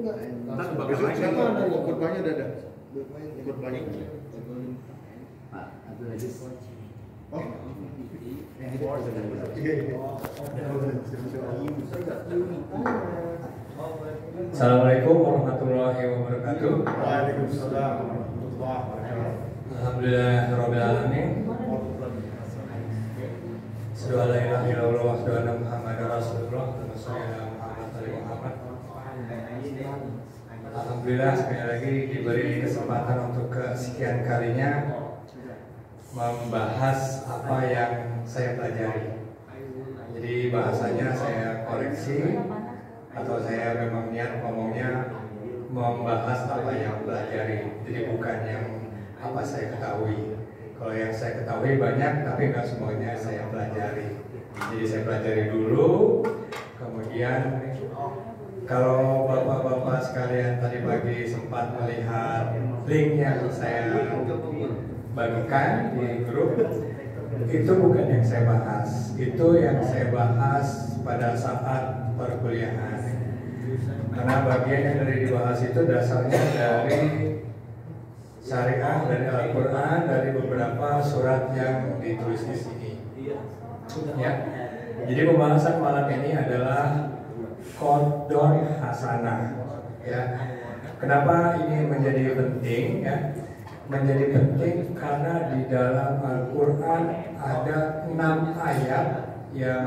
enggak. Entar bakal lagi. Ada khotbahnya ada. Khotbahnya. Pak Abdul Aziz. Oh. Assalamualaikum warahmatullahi wabarakatuh. Waalaikumsalam warahmatullahi wabarakatuh. Alhamdulillahirabbil alamin. Asyhadu an la ilaha illallah wa asyhadu anna Muhammadar Rasulullah. Alhamdulillah sekali lagi diberi kesempatan untuk kesekian kalinya membahas apa yang saya pelajari. Jadi bahasanya saya koreksi atau saya memang niat ngomongnya membahas apa yang pelajari. Jadi bukan yang apa saya ketahui. Kalau yang saya ketahui banyak, tapi nggak semuanya saya pelajari. Jadi saya pelajari dulu, kemudian kalau bapak-bapak sekalian tadi pagi sempat melihat link yang saya bagikan di grup, itu bukan yang saya bahas. Itu yang saya bahas pada saat perkuliahan. Karena bagian yang dari dibahas itu dasarnya dari syariah, dari Al-Quran, dari beberapa surat yang ditulis di sini. Ya. Jadi pembahasan malam ini adalah Qardun Hasanah. Ya. Kenapa ini menjadi penting? Ya. Menjadi penting karena di dalam Al-Quran ada 6 ayat yang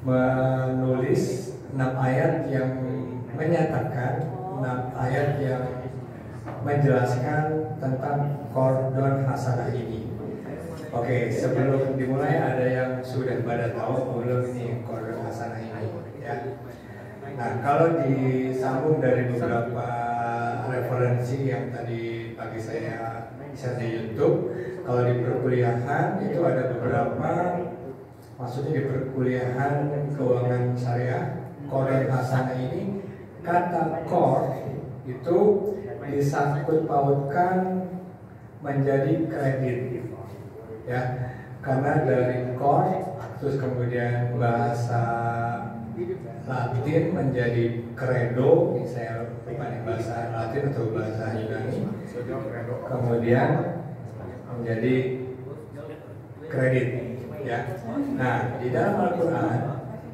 menulis 6 ayat yang menyatakan 6 ayat yang menjelaskan tentang Qardun Hasanah ini. Oke, sebelum dimulai ada yang sudah pada tahu belum ini Qardun Hasanah ini ya. Nah, kalau disambung dari beberapa referensi yang tadi pagi saya share di YouTube, kalau di perkuliahan itu ada beberapa, maksudnya di perkuliahan keuangan syariah Qardun Hasanah ini, kata qard itu disangkut pautkan menjadi kredit ya, karena dari qard terus kemudian bahasa Latin menjadi credo, saya lupa nih bahasa Latin atau bahasa Yunani, kemudian menjadi kredit ya. Nah, di dalam Al-Quran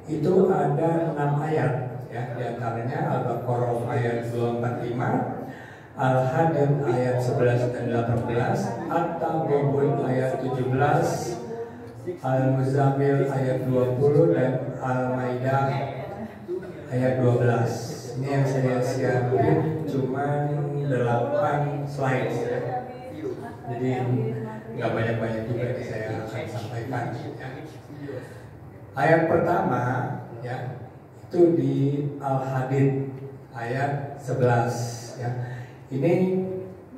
itu ada 6 ayat ya, diantaranya Al-Baqarah ayat 245, Al-Hadid ayat 11 dan 18, At-Taghabun ayat 17, Al-Muzammil ayat 20 dan Al-Maidah ayat 12. Ini yang saya siapin cuma 8 slide ya. Jadi nggak banyak-banyak juga yang saya akan sampaikan ya. Ayat pertama ya itu di Al-Hadid ayat 11 ya. Ini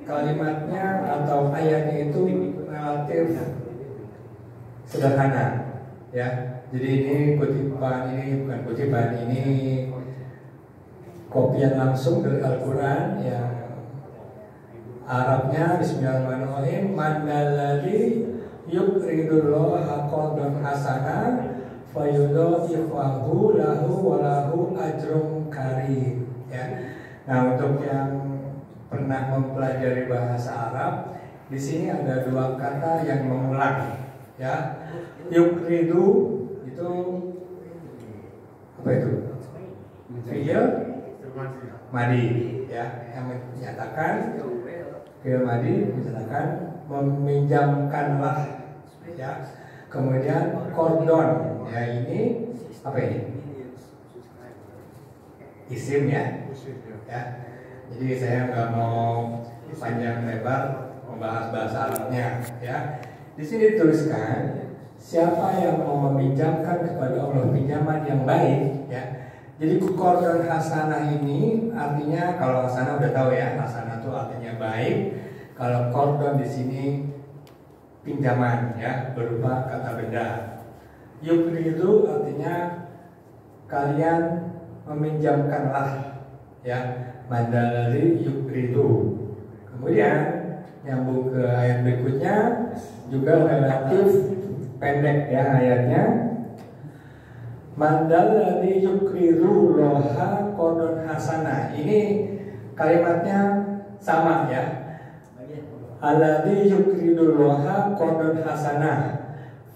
kalimatnya atau ayatnya itu relatif sederhana ya. Jadi ini kutipan, ini bukan kutipan, ini kopian langsung dari Al-Quran yang Arabnya Bismillahirrahmanirrahim. Mandalladzi yuqridullaha qardan hasanah fayudha'ifahu lahu wa lahu ajrun karim ya. Nah, untuk yang pernah mempelajari bahasa Arab, di sini ada 2 kata yang mengulang ya. Yuqridu itu apa itu? Fi'il madi ya, yang menyatakan fi'il madi menyatakan meminjamkanlah ya. Kemudian qardon ya, ini apa ini? Isim ya. Ya. Jadi saya nggak mau panjang lebar membahas bahasa Arabnya ya. Di sini dituliskan siapa yang mau meminjamkan kepada Allah pinjaman yang baik ya. Jadi qardun hasanah ini artinya, kalau hasanah udah tahu ya, hasanah itu artinya baik. Kalau qardun di sini pinjaman ya, berupa kata benda. Yuqridu artinya kalian meminjamkanlah ya. Mandalladzi yuqridu. Kemudian nyambung ke ayat berikutnya juga relatif pendek ya ayatnya. Mandalladzi yuqridu llaha qardun kalimatnya sama ya. Alladzi yukridullaha qardan hasanah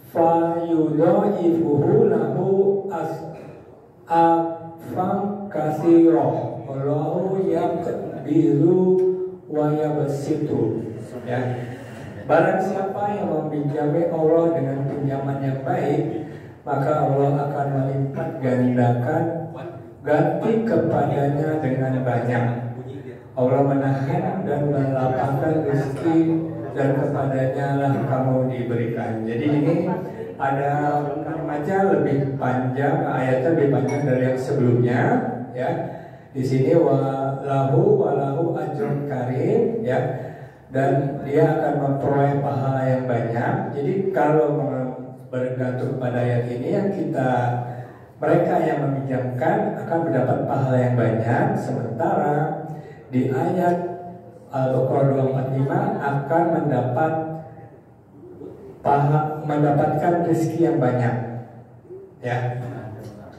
fa yudha'ifuhu lahu afan katsira wallahu yaqbidu wa yabsitu ya. Barang siapa yang meminjami Allah dengan pinjaman yang baik, maka Allah akan melipat gandakan ganti kepadanya dengan banyak. Allah menahan dan melapangkan rezeki, dan kepadanya lah kamu diberikan. Jadi ini ada kalimatnya lebih panjang, ayatnya lebih panjang dari yang sebelumnya ya. Di sini walahu ajrun karim ya, dan dia akan memperoleh pahala yang banyak. Jadi kalau bergantung pada ayat ini, yang mereka yang meminjamkan akan mendapat pahala yang banyak, sementara di ayat Al-Baqarah 245 akan mendapatkan rezeki yang banyak ya.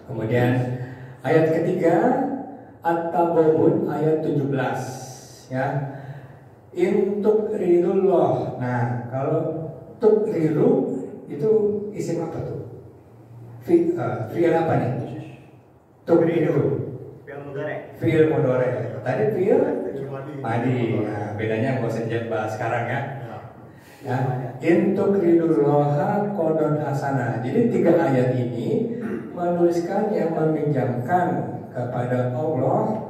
Kemudian ayat ketiga At-Taghabun ayat 17 ya. In tukridullah. Nah, kalau tukridu itu isim apa tuh? Fi'il apa nih? Tukridu. Fi'il mudhari. Tadi fi'il madi. Nah, bedanya nggak usah bahas sekarang ya. Ya, in tukridullaha qardan hasanah. Jadi 3 ayat ini menuliskan yang meminjamkan kepada Allah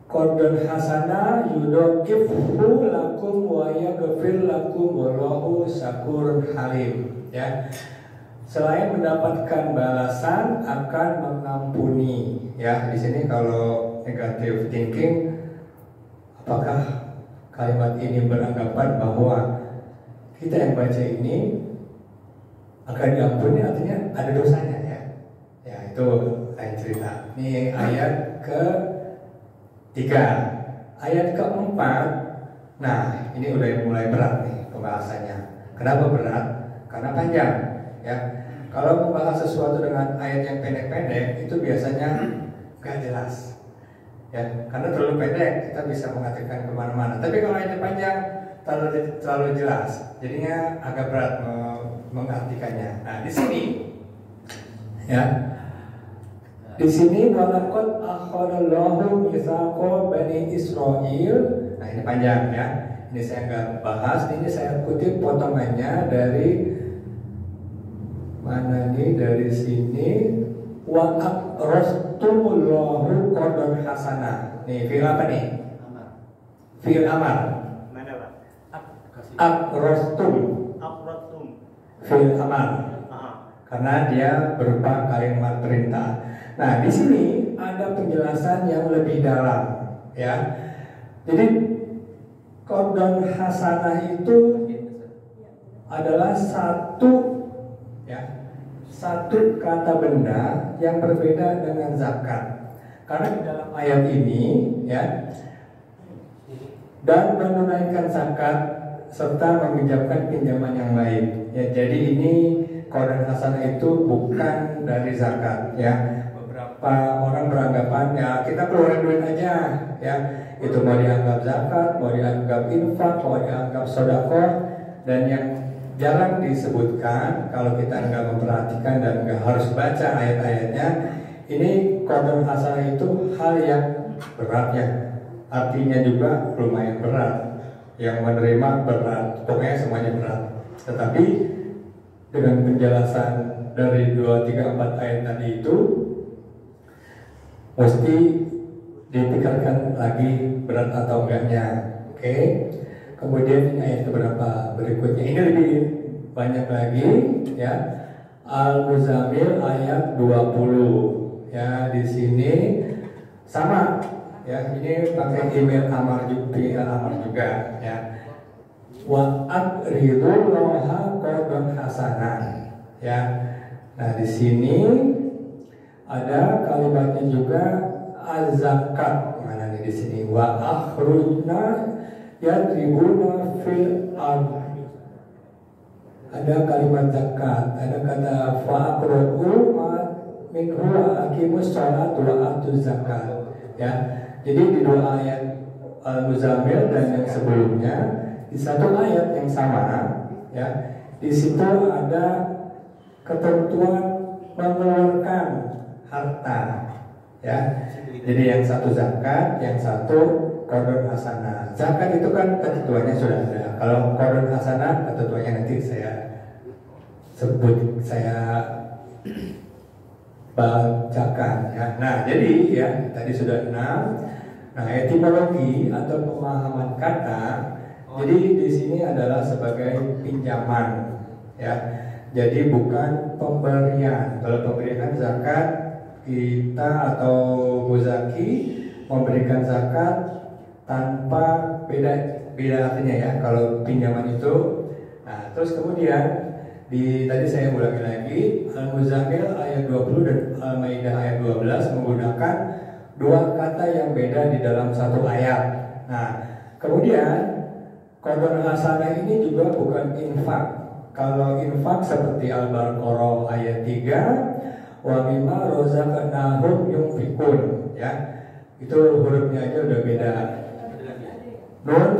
qardan hasanah yudha'ifhu lakum wa yaghfir lakum wallahu syakurun halim ya. Selain mendapatkan balasan, akan mengampuni ya. Di sini kalau negative thinking, apakah kalimat ini beranggapan bahwa kita yang baca ini akan diampuni, artinya ada dosanya ya? Ya, itu lain cerita. Ini ayat ke-3. Ayat ke-4. Nah, ini udah mulai berat nih pembahasannya. Kenapa berat? Karena panjang ya. Kalau membahas sesuatu dengan ayat yang pendek-pendek itu biasanya gak jelas ya, karena terlalu pendek kita bisa mengatakan kemana-mana. Tapi kalau ayatnya panjang terlalu jelas, jadinya agak berat mengartikannya. Nah, di sini ya, di sini walaqad akhadallahu mitsaqo bani Israil. Nah, ini panjang ya. Ini saya nggak bahas. Ini saya kutip potongannya dari mana nih, dari sini. Wa aqrastumullahu qardan hasanah. Nih, fi'il apa nih? Fi'il amar. Mana, Pak? Aqrastum. Fi'il amar. Karena dia berupa kalimat perintah. Nah, di sini ada penjelasan yang lebih dalam ya. Jadi qardan hasanah itu adalah satu kata benda yang berbeda dengan zakat. Karena di dalam ayat ini ya, dan menunaikan zakat serta meminjamkan pinjaman yang lain ya. Jadi ini qardan hasanah itu bukan dari zakat ya. Beberapa orang beranggapan ya kita keluarin duit aja ya, itu mau dianggap zakat, mau dianggap infak, mau dianggap sedekah. Dan yang jarang disebutkan kalau kita nggak memperhatikan dan nggak harus baca ayat-ayatnya, ini qardan hasanah itu hal yang berat ya. Artinya juga lumayan berat. Yang menerima berat, pokoknya semuanya berat. Tetapi dengan penjelasan dari 2, 3, 4 ayat tadi itu mesti dipikirkan lagi berat atau enggaknya. Oke. Kemudian ayat beberapa berikutnya ini lebih banyak lagi ya. Al-Muzammil ayat 20 ya. Di sini sama ya, ini pakai email amar juga ya. Wa aqridullaha qardan hasanah ya. Nah, di sini ada kalimatnya juga az-zakat. Mana nih di sini? Wa akhrujna yadribuna fil ard. Ada kalimat zakat, ada kata fa'aqru'u minhu wa aqimus shalat wa atuz zakat. ya. Jadi di dua ayat Al-Muzammil dan yang sebelumnya, di satu ayat yang sama, ya, di situ ada ketentuan mengeluarkan harta, ya. Jadi yang satu zakat, yang satu qardun hasanah. Zakat itu kan ketentuannya sudah ada. Kalau qardun hasanah ketentuannya nanti saya sebut, saya bacakan, ya. Nah, jadi ya tadi sudah 6. Nah, etimologi atau pemahaman kata, jadi di sini adalah sebagai pinjaman, ya. Jadi bukan pemberian. Kalau pemberian kan zakat, kita atau muzaki memberikan zakat tanpa beda artinya, ya. Kalau pinjaman itu, nah terus kemudian tadi saya ulangi lagi, Al-Muzammil ayat 20 dan Al-Maidah ayat 12 menggunakan dua kata yang beda di dalam satu ayat. Nah, kemudian qardun hasanah ini juga bukan infak. Kalau infak seperti Al-Baqarah ayat 3, wa mimma razaqnahum yunfikun, ya. Itu hurufnya aja udah beda. Nun,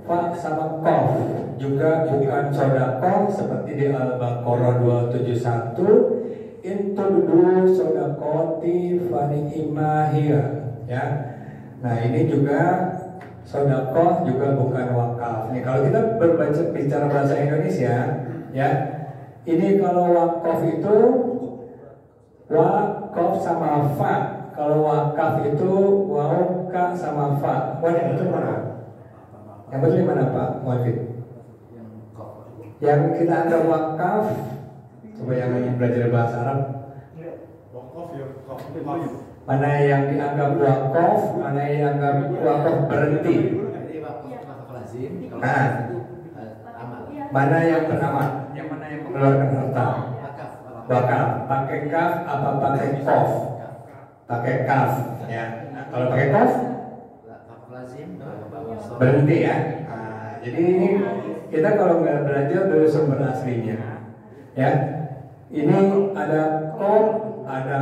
fa sama qaf juga bukan sodaqah seperti di Al-Baqarah 271, intubdu sodaqati fani'imahiyah, ya. Nah, ini juga sodaqah juga bukan wakaf. Nih kalau kita bicara bahasa Indonesia, ya, ini kalau wakaf itu wakaf sama fa. Kalau wakaf itu wauka sama fa. Yang itu mana? Yang betul mana Pak Muhammad? Yang kita anggap wakaf, coba yang belajar bahasa Arab. Mana yang dianggap wakaf, mana yang dianggap wakaf berhenti. Nah, mana yang beramal, yang mana yang mengeluarkan harta. Wakaf, pakai kaf apa pakai kof? Pakai kaf, ya. Nah, kalau pakai kof berhenti, ya. Nah, jadi ini kita kalau nggak belajar dari sumber aslinya, ya. Ini ada kof, ada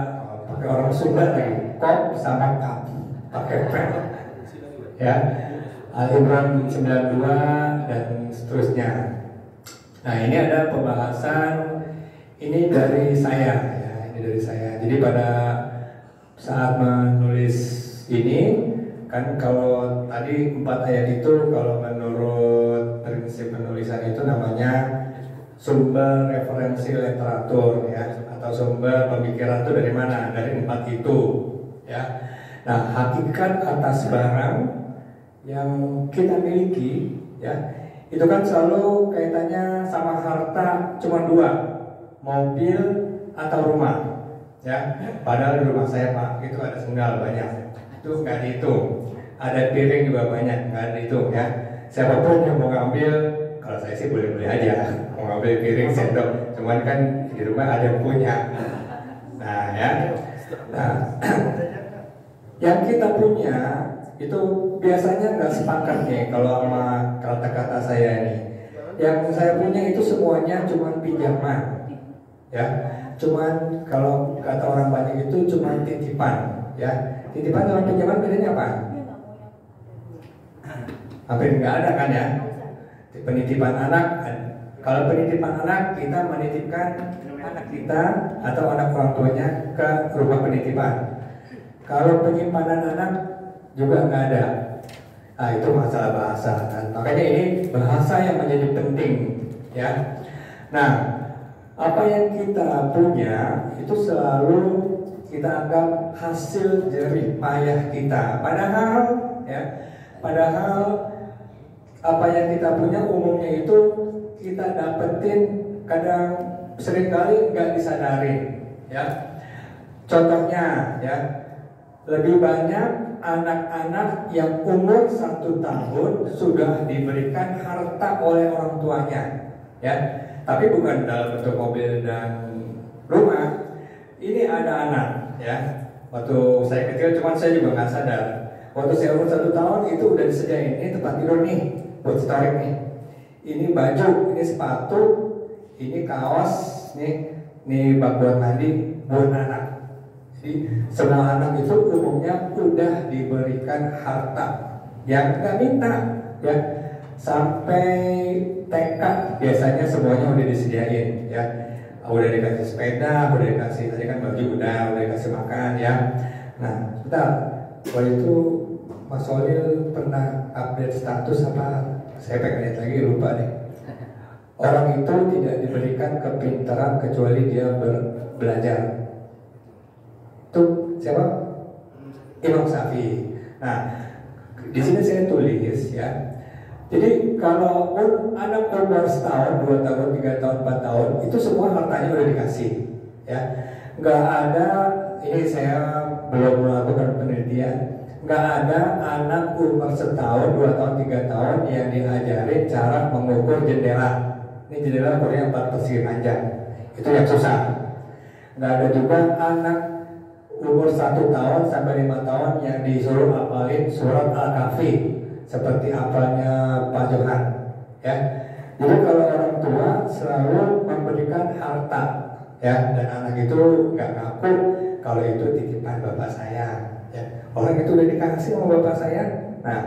pakai orang Sunda lagi, kof sama kaf, pakai p, ya. Al-Imran 92 dan seterusnya. Nah, ini ada pembahasan ini dari saya, ya. Ini dari saya. Jadi pada saat menulis ini, kan kalau tadi 4 ayat itu kalau menurut prinsip penulisan itu namanya sumber referensi literatur, ya, atau sumber pemikiran itu dari mana? Dari 4 itu, ya. Nah, hakikat atas barang yang kita miliki, ya, itu kan selalu kaitannya sama harta cuma 2, mobil atau rumah, ya. Padahal di rumah saya Pak itu ada sendal banyak, itu nggak dihitung. Ada piring juga banyak, nggak dihitung, ya. Siapapun yang mau ngambil, kalau saya sih boleh-boleh aja mau ngambil piring sendok, cuman kan di rumah ada yang punya. Nah, ya. Nah, yang kita punya itu biasanya nggak sepakat nih kalau sama kata-kata saya nih. Yang saya punya itu semuanya cuma pinjaman, ya. Cuman kalau kata orang banyak itu cuma titipan, ya. Titipan sama pinjaman bedanya apa? Hampir nggak ada kan, ya. Penitipan anak, kalau penitipan anak kita menitipkan anak kita atau anak orang tuanya ke rumah penitipan. Kalau penyimpanan anak juga nggak ada. Nah, itu masalah bahasa kan. Makanya ini bahasa yang menjadi penting, ya. Nah, apa yang kita punya itu selalu kita anggap hasil jerih payah kita. Padahal, ya, apa yang kita punya umumnya itu kita dapetin kadang seringkali nggak disadari, ya. Contohnya, ya, lebih banyak anak-anak yang umur 1 tahun sudah diberikan harta oleh orang tuanya, ya. Tapi bukan dalam bentuk mobil dan rumah. Ini ada anak, ya. Waktu saya kecil, cuman saya juga nggak sadar. Waktu saya umur 1 tahun itu udah disediain, ini tempat tidur nih, buat storing nih. Ini baju, ini sepatu, ini kaos, nih bak buat mandi buat anak. Jadi Jadi semua anak itu umumnya udah diberikan harta yang nggak minta, ya. Sampai TK biasanya semuanya udah disediain, ya. Udah dikasih sepeda, udah dikasih tadi kan baju, udah dikasih makan, ya. Nah, bentar, waktu itu Mas Solil pernah update status apa? Saya pengen lihat lagi, lupa deh. Orang itu tidak diberikan kepintaran kecuali dia belajar. Tuh siapa? Imam Syafi'i. Nah, di sini saya tulis, ya. Jadi kalau anak umur setahun, 2 tahun, 3 tahun, 4 tahun, itu semua hartanya udah dikasih, ya. Nggak ada, ini saya belum melakukan penelitian. Nggak ada anak umur setahun, 2 tahun, 3 tahun yang diajarin cara mengukur jendela. Ini jendela ukurnya 4 persegi panjang. Itu yang susah. Nggak ada juga anak umur 1 tahun sampai 5 tahun yang disuruh hafalin surat Al-Kahfi seperti apalnya Pak Johan, ya. Jadi kalau orang tua selalu memberikan harta, ya, dan anak itu nggak ngaku kalau itu titipan bapak saya, ya. Orang itu udah dikasih sama bapak saya. Nah,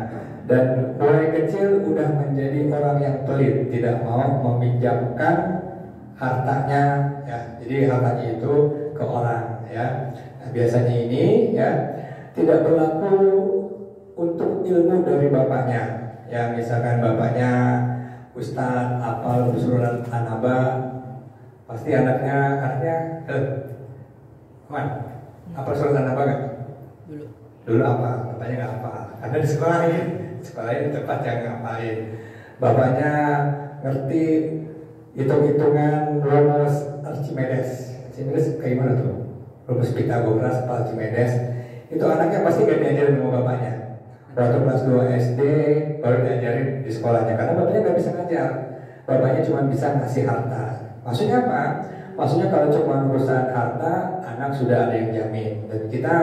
dan mulai kecil udah menjadi orang yang pelit, tidak mau meminjamkan hartanya, ya. Jadi hartanya itu ke orang, ya. Nah, biasanya ini, ya, tidak berlaku untuk ilmu dari bapaknya. Ya, misalkan bapaknya Ustadz hafal surat An-Naba, pasti anaknya Aman, hafal surat An-Naba kan? Dulu apa? Bapaknya nggak apa, karena di sekolahin tempat yang ngapain. Bapaknya ngerti hitung-hitungan rumus Archimedes. Archimedes kayak gimana tuh? Rumus Pitagoras, Archimedes. Itu anaknya pasti gak diajarin sama bapaknya. Waktu kelas 2 SD baru diajarin di sekolahnya, karena bapaknya nggak bisa ngajar. Bapaknya cuma bisa ngasih harta. Maksudnya apa? Maksudnya kalau cuma urusan harta, anak sudah ada yang jamin. Dan kita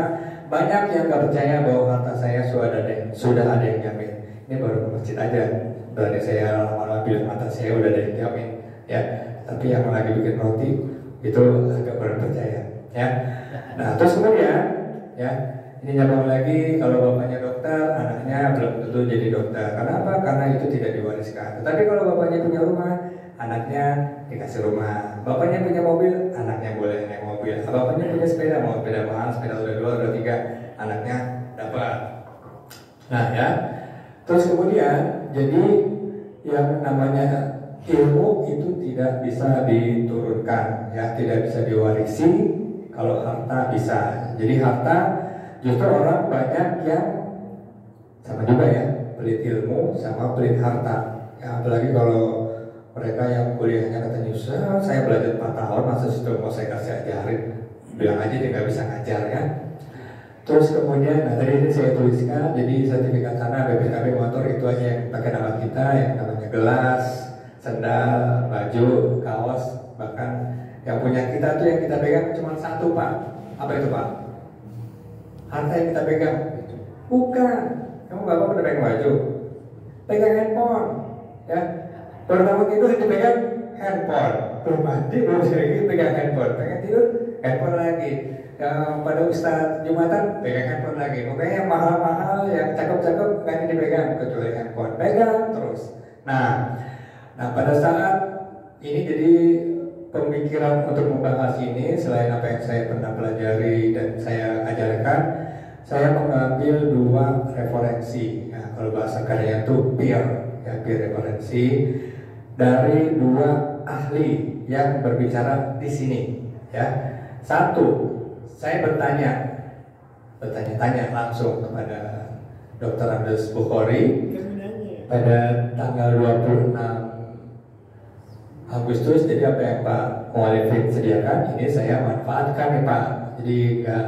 banyak yang nggak percaya bahwa harta saya sudah ada yang jamin. Ini baru ke masjid aja, berarti saya lama-lama bilang harta saya udah ada yang jamin, ya. Tapi yang lagi bikin roti itu agak kurang percaya, ya. Nah, terus kemudian, ya, ini nyambung lagi, kalau bapaknya dokter, anaknya belum tentu jadi dokter. Kenapa? Karena itu tidak diwariskan. Tetapi kalau bapaknya punya rumah, anaknya dikasih rumah. Bapaknya punya mobil, anaknya boleh naik mobil. Bapaknya punya sepeda, mau sepeda mahal, sepeda udah 2, udah 3, anaknya dapat. Nah, ya. Terus kemudian, jadi yang namanya ilmu itu tidak bisa diturunkan, ya, tidak bisa diwarisi. Kalau harta bisa. Jadi harta justru orang banyak yang sama juga, ya, pelit ilmu sama pelit harta. Ya, apalagi kalau mereka yang kuliahnya katanya saya belajar 4 tahun, masa situ mau saya kasih ajarin, bilang aja dia nggak bisa ngajar, ya. Terus kemudian, nah tadi ini saya tuliskan, jadi sertifikat tanah BPKB motor itu aja yang pakai nama kita, yang namanya gelas, sendal, baju, kaos, bahkan yang punya kita tuh yang kita pegang cuma 1, Pak. Apa itu, Pak? Harta yang kita pegang. Bukan. Kamu bapak udah pegang baju, pegang handphone, ya. Baru bangun tidur dipegang handphone, belum mandi, belum sering pegang handphone, pengen tidur handphone lagi. Yang pada Ustadz Jumatan pegang handphone lagi. Pokoknya yang mahal-mahal, yang cakep-cakep nggak dipegang kecuali handphone, pegang terus. Nah pada saat ini jadi pemikiran untuk membahas ini, selain apa yang saya pernah pelajari dan saya ajarkan, saya mengambil 2 referensi. Nah, kalau bahasa karya itu peer referensi dari 2 ahli yang berbicara di sini, ya. 1, saya bertanya-tanya langsung kepada Dr. Abdus Bukhari pada tanggal 26 Agustus. Jadi apa yang Pak Mualifin sediakan ini saya manfaatkan, nih, Pak. Jadi nggak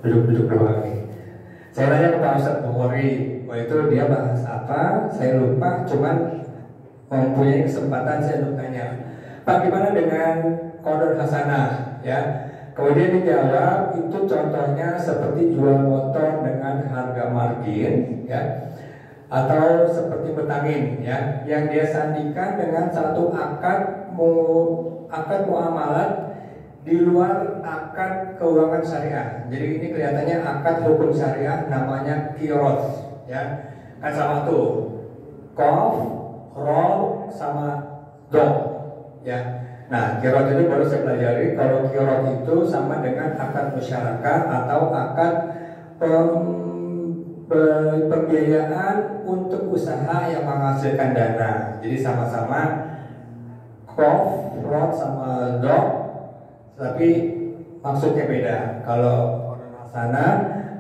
duduk-duduk doang nih. Saya tanya ke Pak Ustadz Bukhari, waktu itu dia bahas apa, saya lupa, cuman mempunyai kesempatan saya untuk tanya, Pak, gimana dengan qadar hasanah, ya? Kemudian dijawab itu contohnya seperti jual motor dengan harga margin, ya, atau seperti betangin, ya, yang dia sandikan dengan satu akad muamalat di luar akad keuangan syariah. Jadi ini kelihatannya akad hukum syariah namanya qiros, ya. Kan sama tuh, qaf, ra sama dom, ya. Nah, qiros itu baru saya pelajari. Kalau qiros itu sama dengan akad musyarakah atau akad pembiayaan untuk usaha yang menghasilkan dana. Jadi sama-sama qaf, ra sama dom, tapi maksudnya beda. Kalau orang sana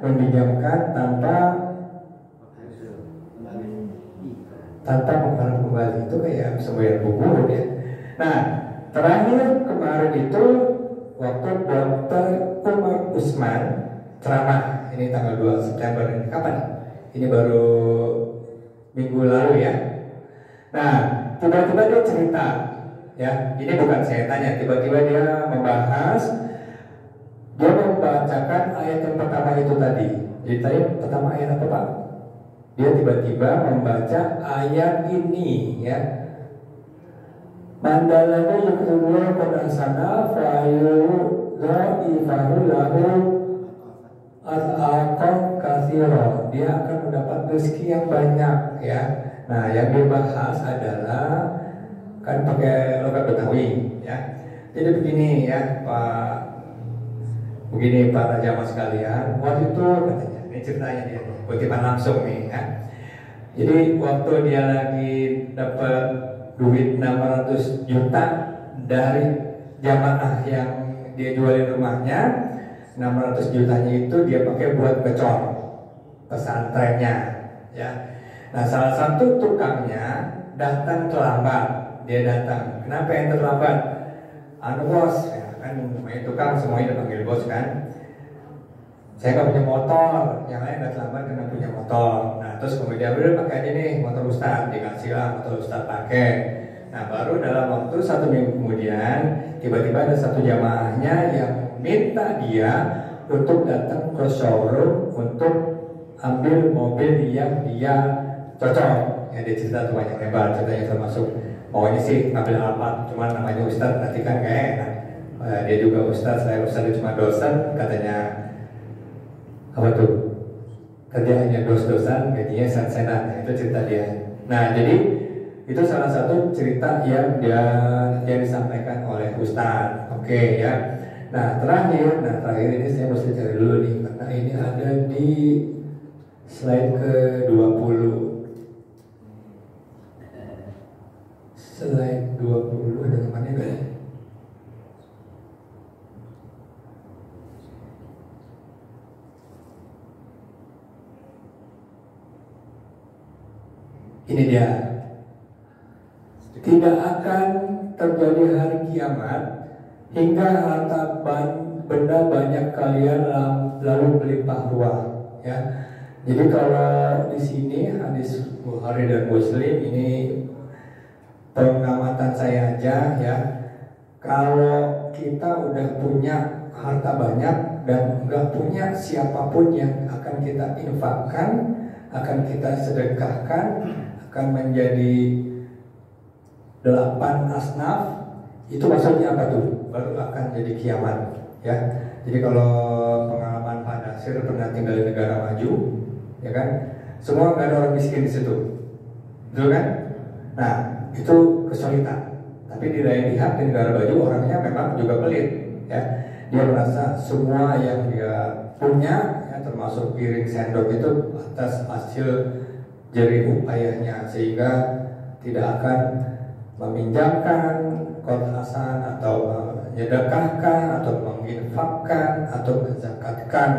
meminjamkan tanpa mengharap kembali, itu kayak semboyan bubur ya. Nah, terakhir kemarin itu waktu Dr. Umar Usman ceramah, ini tanggal 2 September ini. Kapan? Ini baru minggu lalu ya. Nah, tiba-tiba dia cerita, ya, ini bukan saya tanya, tiba-tiba dia membahas, dia membacakan ayat yang pertama itu tadi. Jadi tadi pertama ayat apa Pak? Dia tiba-tiba membaca ayat ini, ya. Mandalana yukrimul qadasana fa'ayu dha'ifahu lahu al-aqam katsira. Dia akan mendapat rezeki yang banyak, ya. Nah, yang dibahas adalah kan pakai logat Betawi, ya. Jadi begini ya Pak, begini para jamaah sekalian. Waktu itu katanya, ini ceritanya dia, kutipan langsung nih ya. Jadi waktu dia lagi dapat duit 600 juta dari jamaah yang dia jualin rumahnya, 600 jutanya itu dia pakai buat ngecor pesantrennya, ya. Nah, salah satu tukangnya datang terlambat. Dia datang, kenapa yang terlambat? Anu bos, ya, kan namanya tukang semuanya dipanggil bos kan. Saya nggak punya motor, yang lain nggak terlambat karena punya motor. Nah terus kemudian udah pakai aja nih motor Ustaz, dikasih lah motor Ustaz pakai. Nah baru dalam waktu 1 minggu kemudian tiba-tiba ada satu jamaahnya yang minta dia untuk datang ke showroom untuk ambil mobil yang dia cocok. Ya dia cerita tuh banyak lebar, ceritanya termasuk pokoknya sih ngambil Alphard, cuman namanya Ustadz nanti kan gak enak. Dia juga Ustadz, saya Ustadz cuma dosen, katanya apa tuh? Kerjaannya dos-dosan, gajinya sen-senan, itu cerita dia. Nah jadi itu salah satu cerita yang disampaikan oleh Ustadz. Oke, ya. Nah terakhir ini saya mesti cari dulu nih, karena ini ada di slide ke-20. Slide 20 ada kemana enggak ya? Ini dia. Tidak akan terjadi hari kiamat hingga harta benda banyak kalian lalu melimpah ruah, ya. Jadi kalau di sini hadis Bukhari dan Muslim ini pengamatan saya aja ya, kalau kita udah punya harta banyak dan nggak punya siapapun yang akan kita infakkan, akan kita sedekahkan, akan menjadi 8 asnaf, itu maksudnya apa tuh? Baru akan jadi kiamat ya. Jadi kalau pengalaman Pak Nasir pernah tinggal di negara maju, ya kan, semua nggak ada orang miskin di situ, betul kan? Nah itu kesulitan. Tapi di lain pihak di negara maju orangnya memang juga pelit, ya. Dia merasa semua yang dia punya, ya, termasuk piring sendok itu atas hasil jerih upayanya, sehingga tidak akan meminjamkan kontrasan atau menyedekahkan atau menginfakkan atau menzakatkan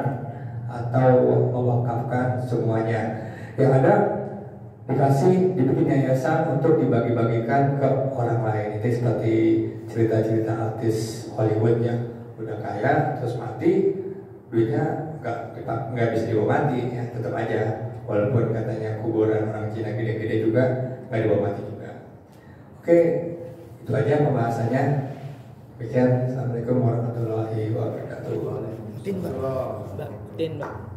atau mewakafkan semuanya. Yang ada dikasih, dibikin yayasan untuk dibagi-bagikan ke orang lain. Itu seperti cerita-cerita artis Hollywood yang udah kaya terus mati, duitnya nggak bisa dibawa mati, ya tetap aja. Walaupun katanya kuburan orang Cina gede-gede juga nggak dibawa mati juga. Oke, itu aja pembahasannya. Demikian, assalamualaikum warahmatullahi wabarakatuh. Tin, Mbak.